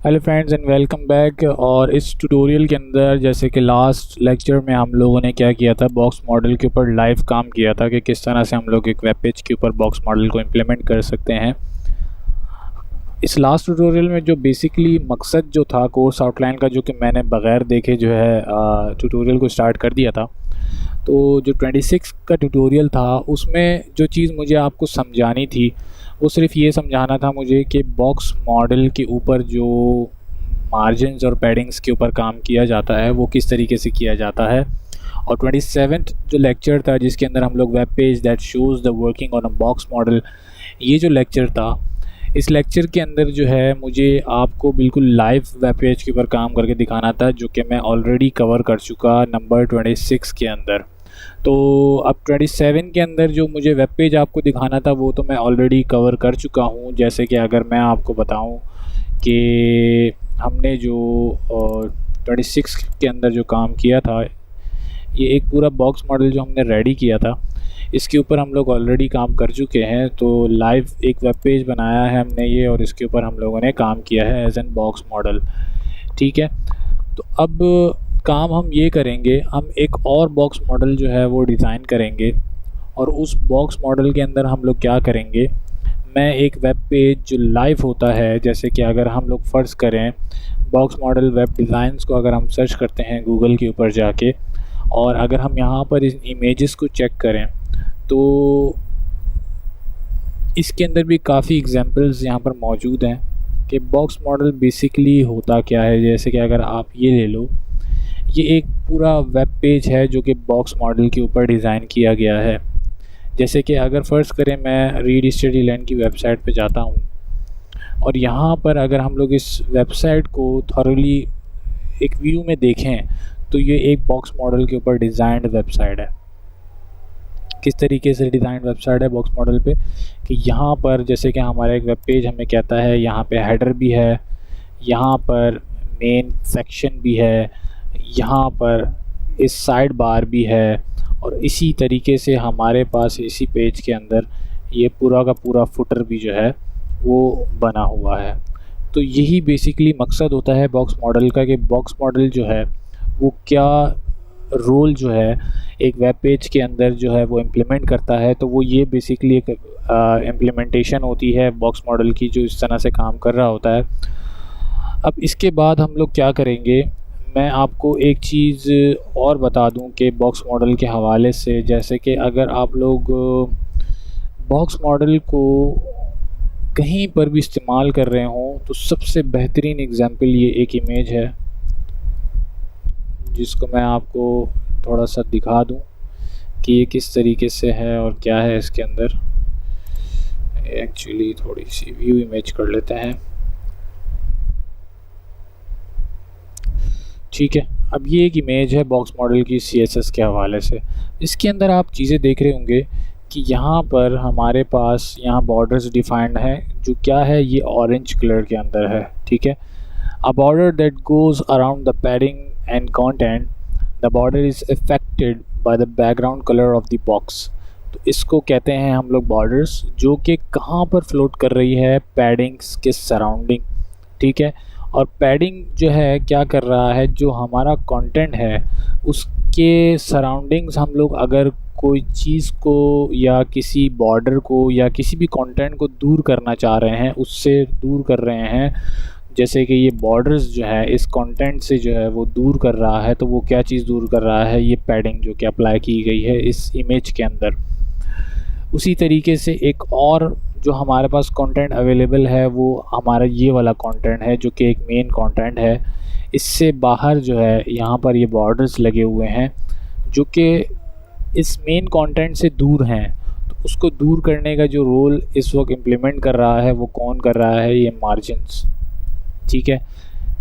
Hello friends and welcome back. और इस tutorial के अंदर जैसे कि लास्ट लेक्चर में हम लोगों ने क्या किया था, बॉक्स मॉडल के ऊपर लाइव काम किया था कि किस तरह से हम लोग एक वेब पेज के ऊपर बॉक्स मॉडल को इम्प्लीमेंट कर सकते हैं। इस लास्ट ट्यूटोरियल में जो बेसिकली मकसद जो था कोर्स आउटलाइन का, जो कि मैंने बग़ैर देखे जो है ट्यूटोरियल को स्टार्ट कर दिया था, तो जो 26 का ट्यूटोरियल था उसमें जो चीज़ मुझे आपको समझानी थी वो सिर्फ ये समझाना था मुझे कि बॉक्स मॉडल के ऊपर जो मार्जिन्स और पैडिंग्स के ऊपर काम किया जाता है वो किस तरीके से किया जाता है। और 27th जो लेक्चर था जिसके अंदर हम लोग web page that shows the working on a box model, ये जो लेक्चर था, इस लेक्चर के अंदर जो है मुझे आपको बिल्कुल लाइव वेब पेज के ऊपर काम करके दिखाना था, जो कि मैं ऑलरेडी कवर कर चुका नंबर 26 के अंदर। तो अब 27 के अंदर जो मुझे वेब पेज आपको दिखाना था वो तो मैं ऑलरेडी कवर कर चुका हूँ। जैसे कि अगर मैं आपको बताऊँ कि हमने जो 26 के अंदर जो काम किया था, ये एक पूरा बॉक्स मॉडल जो हमने रेडी किया था, इसके ऊपर हम लोग ऑलरेडी काम कर चुके हैं। तो लाइव एक वेब पेज बनाया है हमने ये, और इसके ऊपर हम लोगों ने काम किया है एज एन बॉक्स मॉडल। ठीक है, तो अब काम हम ये करेंगे, हम एक और बॉक्स मॉडल जो है वो डिज़ाइन करेंगे। और उस बॉक्स मॉडल के अंदर हम लोग क्या करेंगे, मैं एक वेब पेज जो लाइव होता है, जैसे कि अगर हम लोग फ़र्ज़ करें बॉक्स मॉडल वेब डिज़ाइंस को अगर हम सर्च करते हैं गूगल के ऊपर जाके, और अगर हम यहाँ पर इस इमेजेस को चेक करें तो इसके अंदर भी काफ़ी एग्जांपल्स यहाँ पर मौजूद हैं कि बॉक्स मॉडल बेसिकली होता क्या है। जैसे कि अगर आप ये ले लो, ये एक पूरा वेब पेज है जो कि बॉक्स मॉडल के ऊपर डिज़ाइन किया गया है। जैसे कि अगर फ़र्ज़ करें मैं रीड स्टडी लर्न की वेबसाइट पे जाता हूँ, और यहाँ पर अगर हम लोग इस वेबसाइट को थॉरली एक व्यू में देखें तो ये एक बॉक्स मॉडल के ऊपर डिज़ाइंड वेबसाइट है। किस तरीके से डिज़ाइंड वेबसाइट है बॉक्स मॉडल पे, कि यहाँ पर जैसे कि हमारा एक वेब पेज हमें कहता है, यहाँ पे हेडर भी है, यहाँ पर मेन सेक्शन भी है, यहाँ पर इस साइड बार भी है, और इसी तरीके से हमारे पास इसी पेज के अंदर ये पूरा का पूरा फुटर भी जो है वो बना हुआ है। तो यही बेसिकली मकसद होता है बॉक्स मॉडल का, कि बॉक्स मॉडल जो है वो क्या रोल जो है एक वेब पेज के अंदर जो है वो इम्प्लीमेंट करता है। तो वो ये बेसिकली एक इम्प्लीमेंटेशन होती है बॉक्स मॉडल की, जो इस तरह से काम कर रहा होता है। अब इसके बाद हम लोग क्या करेंगे, मैं आपको एक चीज़ और बता दूं कि बॉक्स मॉडल के हवाले से, जैसे कि अगर आप लोग बॉक्स मॉडल को कहीं पर भी इस्तेमाल कर रहे हों तो सबसे बेहतरीन एग्जांपल ये एक इमेज है, जिसको मैं आपको थोड़ा सा दिखा दूं कि ये किस तरीके से है और क्या है इसके अंदर। एक्चुअली थोड़ी सी व्यू इमेज कर लेते हैं। ठीक है, अब ये एक इमेज है बॉक्स मॉडल की CSS के हवाले से। इसके अंदर आप चीज़ें देख रहे होंगे कि यहाँ पर हमारे पास यहाँ बॉर्डर्स डिफाइंड है, जो क्या है ये ऑरेंज कलर के अंदर है। ठीक है, अ border that goes around the padding and content, the border is affected by the background colour of the box. तो इसको कहते हैं हम लोग बॉर्डर्स, जो कि कहाँ पर फ्लोट कर रही है, पैडिंग्स के सराउंडिंग। ठीक है, और पैडिंग जो है क्या कर रहा है, जो हमारा कंटेंट है उसके सराउंडिंग्स हम लोग अगर कोई चीज़ को या किसी बॉर्डर को या किसी भी कंटेंट को दूर करना चाह रहे हैं, उससे दूर कर रहे हैं, जैसे कि ये बॉर्डर्स जो है इस कंटेंट से जो है वो दूर कर रहा है, तो वो क्या चीज़ दूर कर रहा है, ये पैडिंग जो कि अप्लाई की गई है इस इमेज के अंदर। उसी तरीके से एक और जो हमारे पास कंटेंट अवेलेबल है वो हमारा ये वाला कंटेंट है, जो कि एक मेन कंटेंट है। इससे बाहर जो है यहाँ पर ये बॉर्डर्स लगे हुए हैं जो कि इस मेन कंटेंट से दूर हैं। तो उसको दूर करने का जो रोल इस वक्त इम्प्लीमेंट कर रहा है वो कौन कर रहा है, ये मार्जिन्स। ठीक है,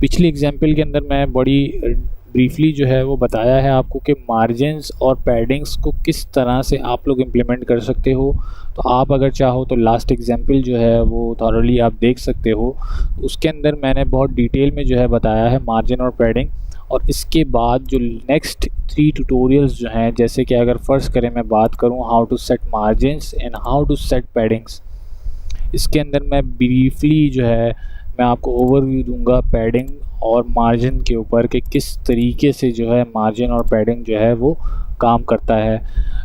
पिछली एग्जांपल के अंदर मैं बड़ी ब्रीफली जो है वो बताया है आपको कि मार्जिन्स और पैडिंग्स को किस तरह से आप लोग इम्प्लीमेंट कर सकते हो। तो आप अगर चाहो तो लास्ट एग्जांपल जो है वो थॉरली आप देख सकते हो, उसके अंदर मैंने बहुत डिटेल में जो है बताया है मार्जिन और पैडिंग। और इसके बाद जो नेक्स्ट 3 ट्यूटोरियल्स जो हैं, जैसे कि अगर फ़र्ज़ करें मैं बात करूं how to set margins and how to set paddings, इसके अंदर मैं ब्रीफली जो है मैं आपको ओवरव्यू दूंगा पैडिंग और मार्जिन के ऊपर कि किस तरीके से जो है मार्जिन और पैडिंग जो है वो काम करता है।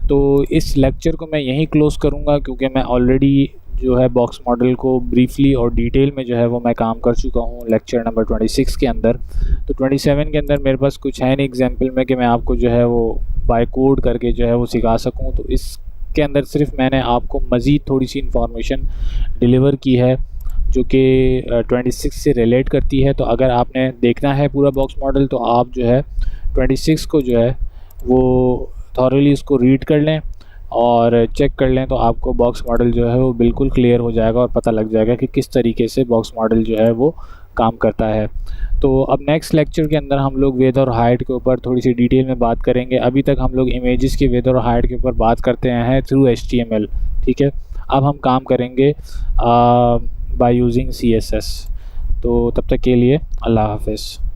तो इस लेक्चर को मैं यहीं क्लोज़ करूँगा, क्योंकि मैं ऑलरेडी जो है बॉक्स मॉडल को ब्रीफली और डिटेल में जो है वो मैं काम कर चुका हूँ लेक्चर नंबर 26 के अंदर। तो 27 के अंदर मेरे पास कुछ है नहीं एग्जाम्पल में कि मैं आपको जो है वो बाय कोड करके जो है वो सिखा सकूँ। तो इसके अंदर सिर्फ मैंने आपको मज़ीद थोड़ी सी इंफॉर्मेशन डिलीवर की है जो कि 26 से रिलेट करती है। तो अगर आपने देखना है पूरा बॉक्स मॉडल तो आप जो है 26 को जो है वो थॉरली इसको रीड कर लें और चेक कर लें, तो आपको बॉक्स मॉडल जो है वो बिल्कुल क्लियर हो जाएगा और पता लग जाएगा कि किस तरीके से बॉक्स मॉडल जो है वो काम करता है। तो अब नेक्स्ट लेक्चर के अंदर हम लोग विड्थ और हाइट के ऊपर थोड़ी सी डिटेल में बात करेंगे। अभी तक हम लोग इमेजेस के विड्थ और हाइट के ऊपर बात करते हैं थ्रू HTML। ठीक है, अब हम काम करेंगे बाय यूजिंग CSS। तो तब तक के लिए अल्लाह हाफ़िज़।